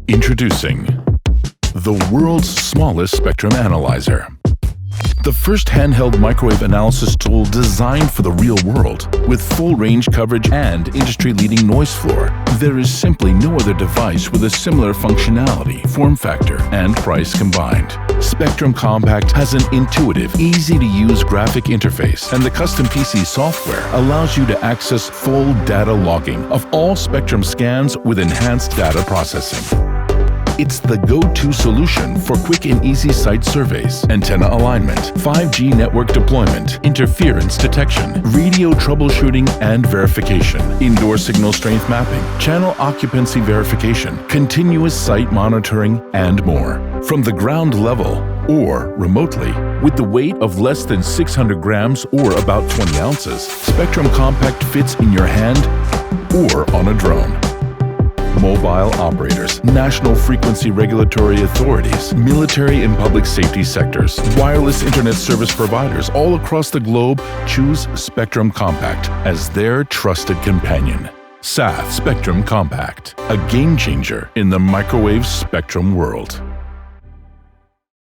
Introducing the world's smallest spectrum analyzer. The first handheld microwave analysis tool designed for the real world. With full range coverage and industry-leading noise floor, there is simply no other device with a similar functionality, form factor, and price combined. Spectrum Compact has an intuitive, easy-to-use graphic interface, and the custom PC software allows you to access full data logging of all Spectrum scans with enhanced data processing. It's the go-to solution for quick and easy site surveys, antenna alignment, 5G network deployment, interference detection, radio troubleshooting and verification, indoor signal strength mapping, channel occupancy verification, continuous site monitoring, and more. From the ground level or remotely, with the weight of less than 600 grams or about 20 ounces, Spectrum Compact fits in your hand or on a drone. Mobile operators, national frequency regulatory authorities, military and public safety sectors, wireless internet service providers all across the globe choose Spectrum Compact as their trusted companion. SAF Spectrum Compact, a game changer in the microwave spectrum world.